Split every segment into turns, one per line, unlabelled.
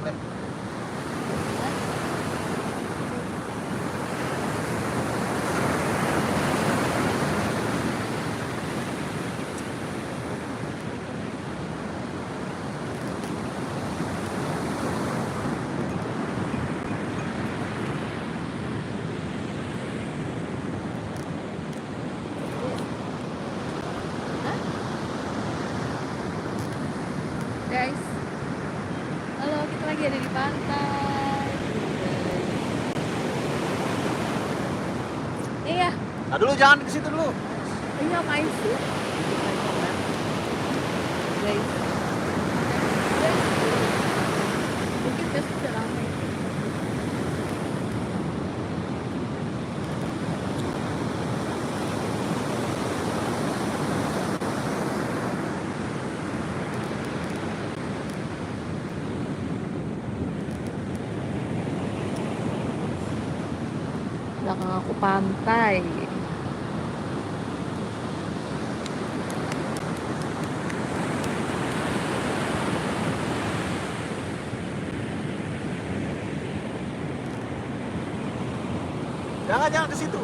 lem.
Guys, halo, kita lagi ada di pantai. Iya,
Nah dulu jangan ke situ dulu.
ini ngapain sih? Guys, mungkin besok udah ramai. Belakang aku pantai.
Jangan ke situ.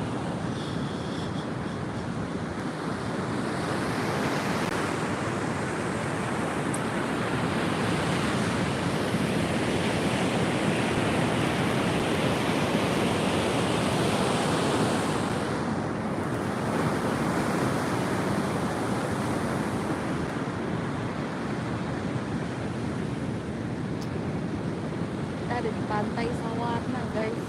Kita ada di pantai Sawarna, guys.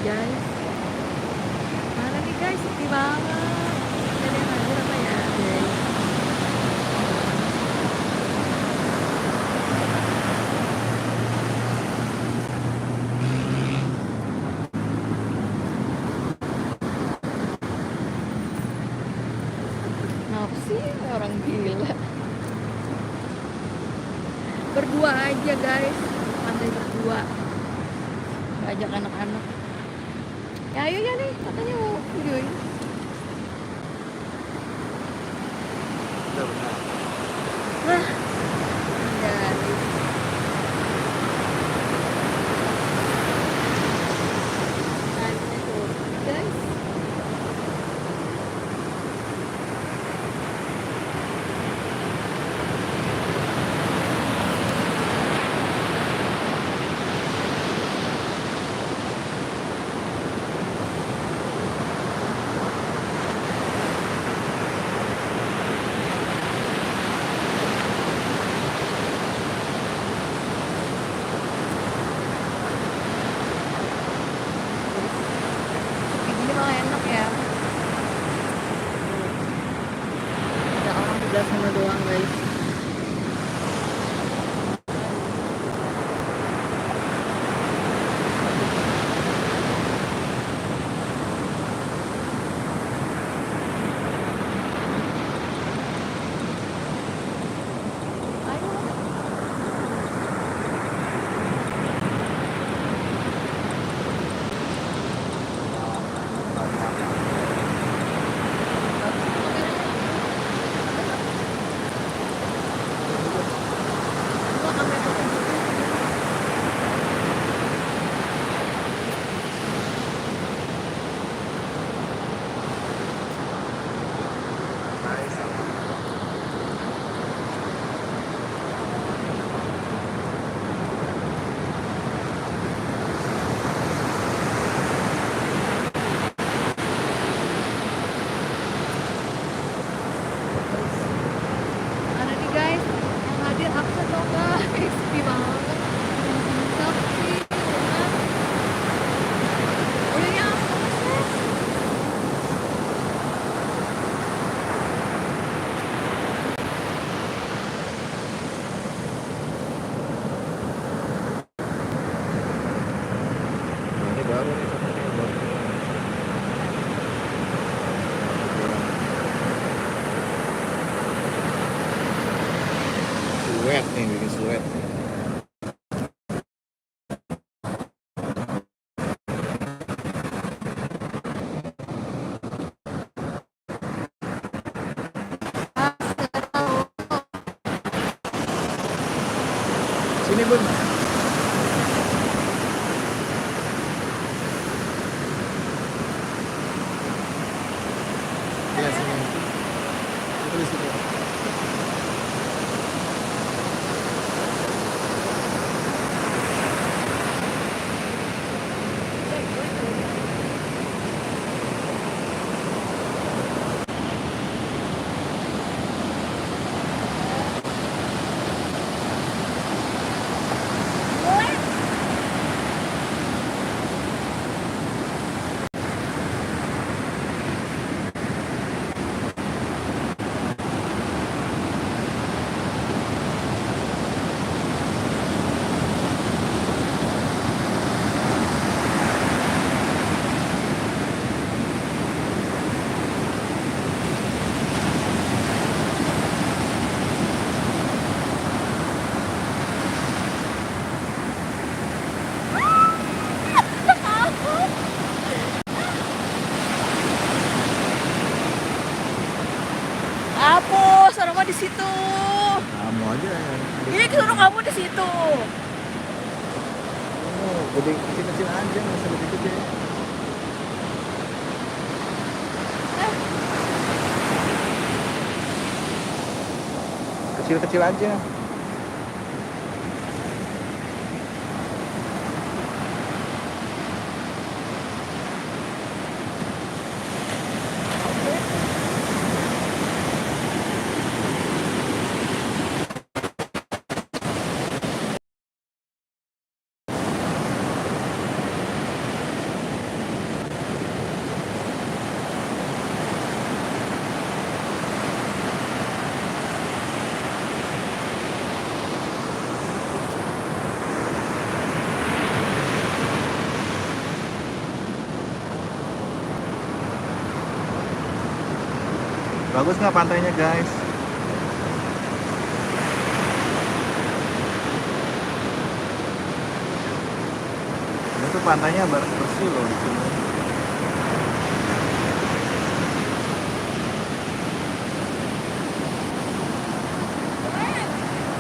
Guys, mana nih guys, sepi banget. Ada yang hadir apa ya, guys? Kenapa sih orang gila? Berdua aja guys, pantai berdua. Nggak ajak anak-anak. Ya ayo ya nih, katanya mau videoin.
Udah benar.
Lah, dari pantai tuh, guys.
Sini Bun. Ya sini. Itu di sini.
Apa? Suruh kamu di situ.
Kamu aja.
Ini suruh kamu di situ.
Oh, gede kecil-kecil aja, nggak usah lebih gede. Kecil-kecil aja. Bagus nggak pantainya guys? Ini tuh pantainya bersih loh di sini.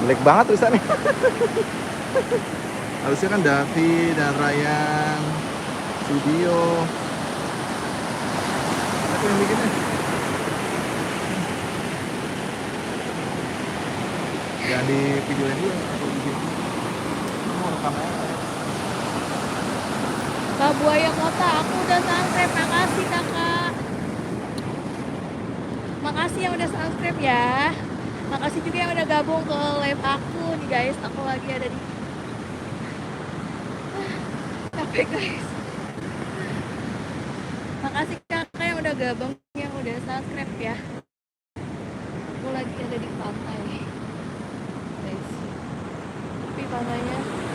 Jelek banget tulisannya. Harusnya kan Davi dan Ryan Studio. Aku yang bikinnya. Jangan di videoin dulu aku bikin. Mau kamera.
Kak Buaya Kota, aku udah subscribe. Makasih kakak. Makasih yang udah subscribe ya. Makasih juga yang udah gabung ke live aku nih guys. Aku lagi ada di capek guys. Makasih kakak yang udah gabung, yang udah subscribe ya. Aku lagi ada di pantai guys. Tapi pantainya guys.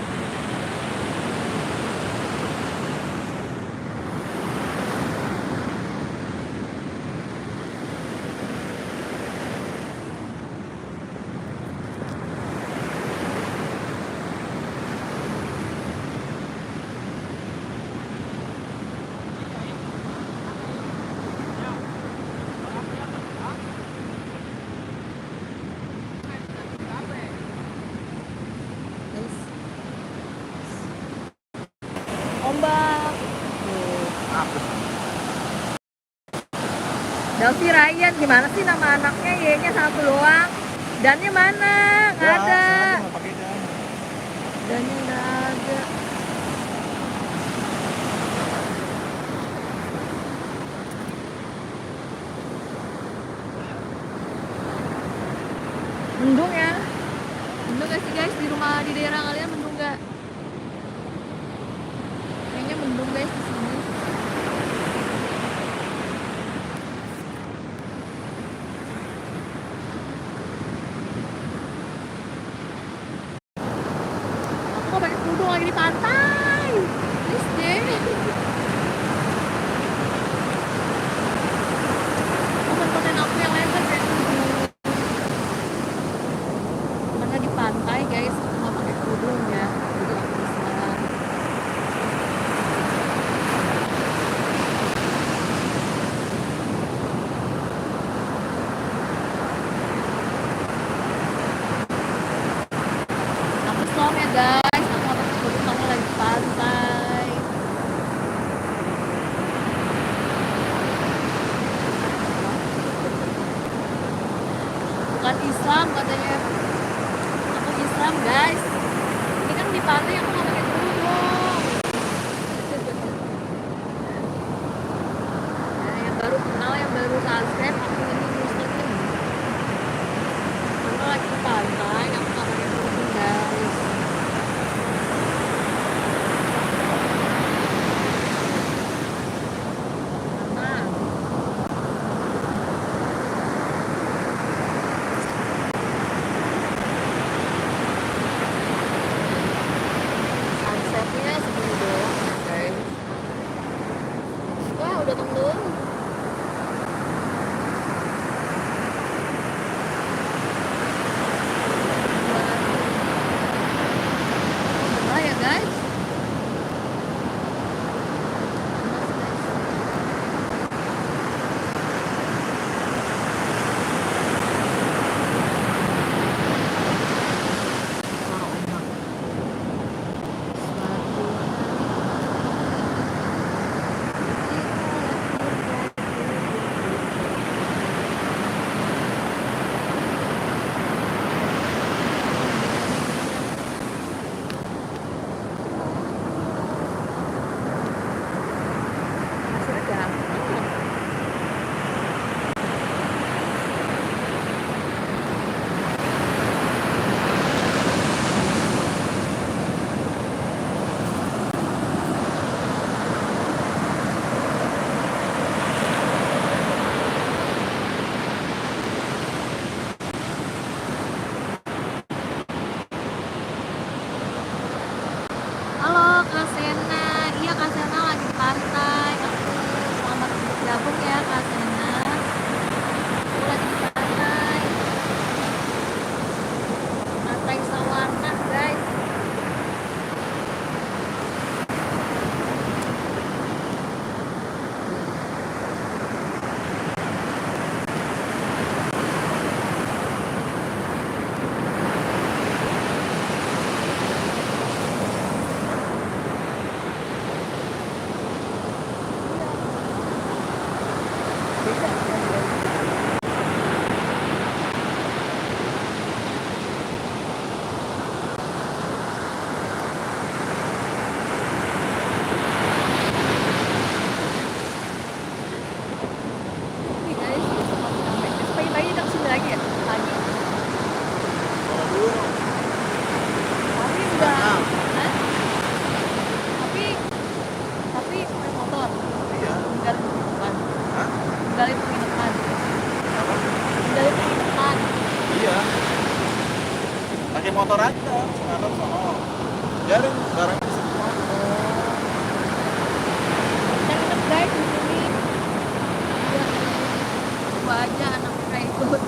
Ombak.
Apa?
Davi Ryan, gimana sih nama anaknya? Y-nya satu doang. Dan-nya mana? Nggak ada.
Nggak pakai dan.
Dan-nya nggak ada. Mendung ya? Mendung gak sih guys? Di rumah, di daerah kalian mendung nggak? Kayaknya mendung guys di sini. Aku pakai kerudung lagi di pantai. Please deh. Konten aku yang lain kan kayak kerudung. Karena di pantai guys, aku nggak pakai kerudung. Islam katanya. Aku Islam guys. Ini kan di pantai aku nggak pakai kerudung. Nah, yang baru kenal, yang baru subscribe, aku ini Muslim. Karena lagi ke pantai, aku nggak pakai kerudung guys. Karena sunsetnya segini doang guys. Wah udah tenggelam. Wah ya guys. Hasilnya gampang. Halo Kak Sena, iya Kak Sena lagi di pantai. Aku selamat bergabung ya Kak Sena. Aku lagi di pantai, pantai Sawarna guys. Nih guys, sampai pagi-pagi kita kesini lagi ya? Pagi. Tapi udah, Hah? Tapi naik motor.
Iya.
Tinggal di depan.
Hah?
Tinggal di penginapan.
Apa?
Tinggal di penginapan.
Iya. Pakai motor aja. Sekarang sama. Biarin barangnya semua.
Kita nginep guys di sini. Iya. Gua aja anak mereka ikut.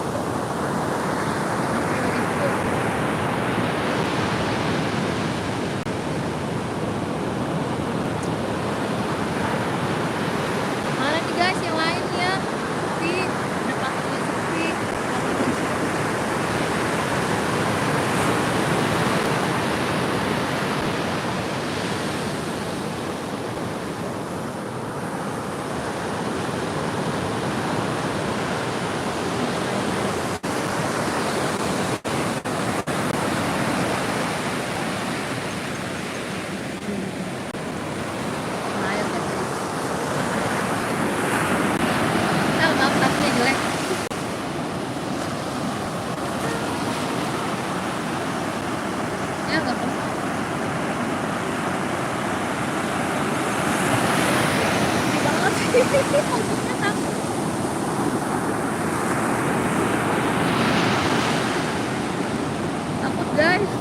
Mana nih guys yang lainnya? Sepi. Udah pasti sepi. Nah, ya guys. Maaf, tapnya jelek. Ya nggak apa. Sedih banget sih. Maksudnya takut. Takut guys.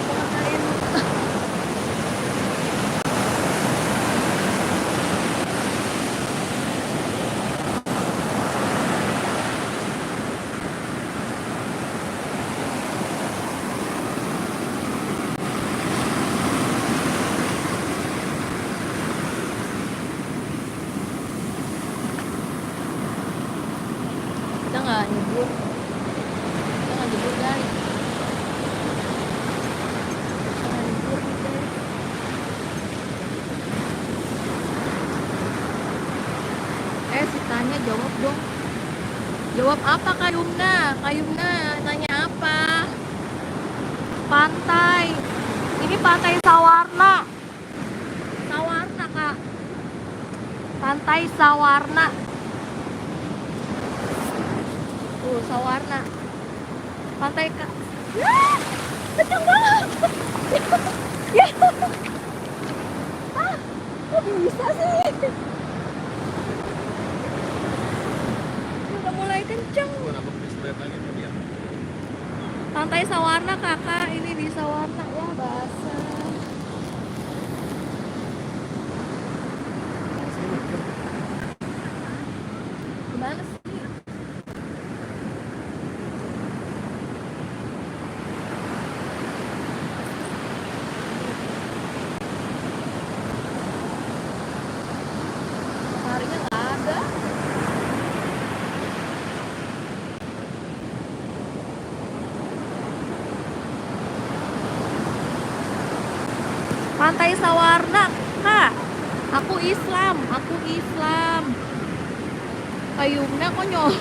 Ngapain? Jawab apa Kak Yumna? Kak Yumna tanya apa? Pantai. Ini pantai Sawarna. Sawarna Kak. Pantai Sawarna. Tuh Sawarna. Pantai Kak. Kenceng banget. Ya. Kok bisa sih? Udah mulai kenceng. Pantai Sawarna kakak, ini di Sawarna ya basah. Gimana sih? Harinya nggak ada. Pantai Sawarna kak. Aku Islam. Kayumnya kok nyolot.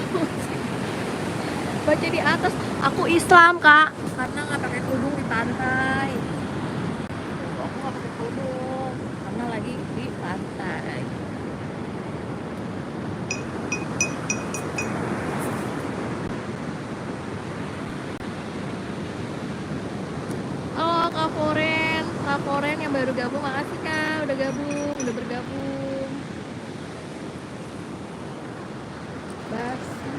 Baca di atas. Aku Islam kak. Karena nggak pakai kerudung di pantai. Aku nggak pakai kerudung karena lagi di pantai. Halo Kak Foren yang baru gabung, makasih Kak udah bergabung. Basah.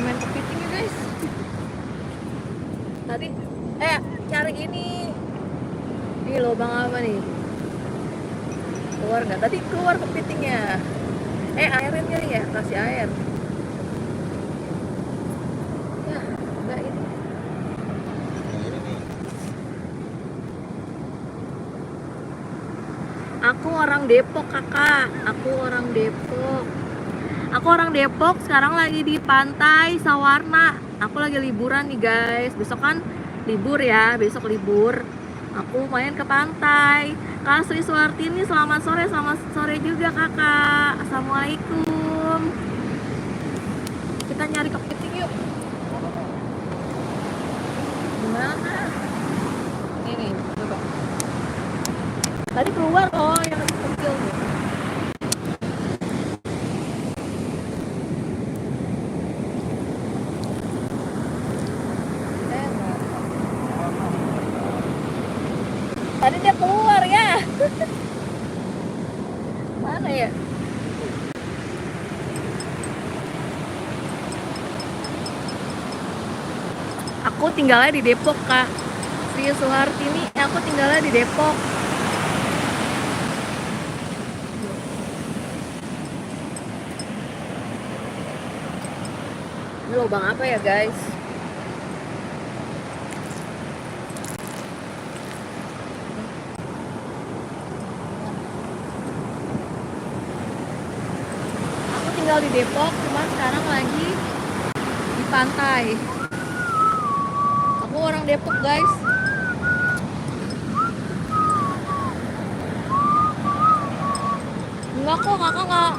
Main kepiting ya guys. Tadi cari ini lubang apa nih? Keluar nggak? Tadi keluar kepitingnya. Airin kali ya, kasih air. Ya, enggak ini. Aku orang Depok kakak. Aku orang Depok, sekarang lagi di pantai Sawarna. Aku lagi liburan nih guys. Besok kan libur ya, besok libur. Aku main ke pantai. Kak Sri Suwartini, selamat sore juga kakak. Assalamualaikum. Kita nyari kepiting yuk. Gimana? Ini, coba. Tadi keluar loh yang kecil. Tadi dia keluar ya. Mana ya? Aku tinggalnya di Depok kak. Sri Suhartini, aku tinggalnya di Depok. Ini lubang apa ya guys? Tinggal di Depok, cuma sekarang lagi di pantai. Aku orang Depok guys. Enggak kok kakak nggak.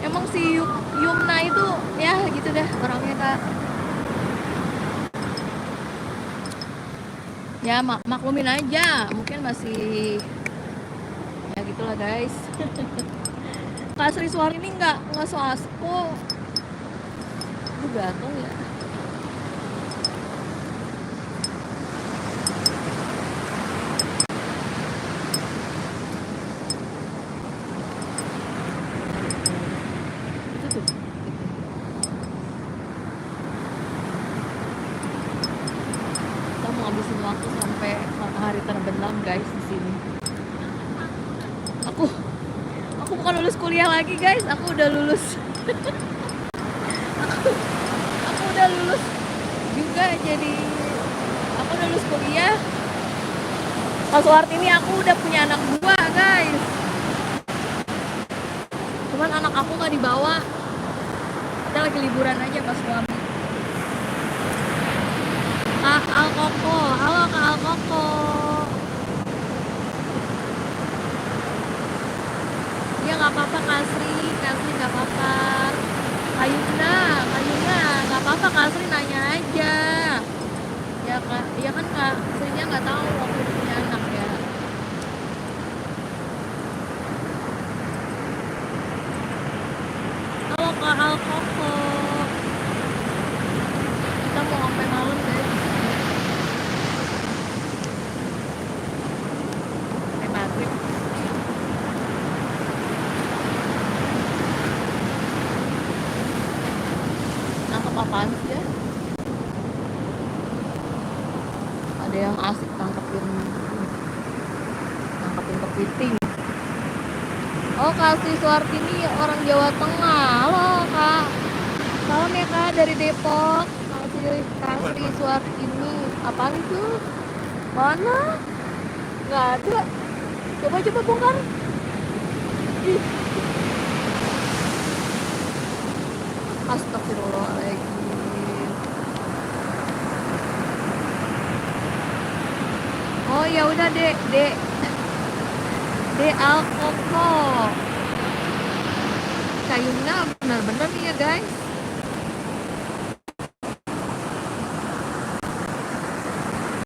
Emang si Yumna itu ya gitu deh orangnya kak. Ya maklumin aja, mungkin masih ya gitulah guys. Kak Sri Suwari ini nggak so aspo. Itu gatel ya. Itu tuh. Kita mau ngabisin waktu sampai matahari terbenam guys di sini. Aku bukan lulus kuliah lagi guys, aku udah lulus. aku udah lulus juga, jadi aku udah lulus kuliah. Pas waktu ini aku udah punya anak 2 guys. Cuman anak aku nggak dibawa. Kita lagi liburan aja pas suami. Kak Alkoko, halo Kak Alkoko. Ya nggak apa-apa Kak Sri. asik tangkepin kepiting. Oh, Kak Sri Suartini orang Jawa Tengah. Halo Kak, salam ya Kak dari Depok. Kak Sri Suartini. Apaan itu? Mana? Nggak ada. Coba bongkar. Ih. Astagfirullahaladzim. Oh ya udah dek alkoko. Kayunya benar-benar nih ya guys.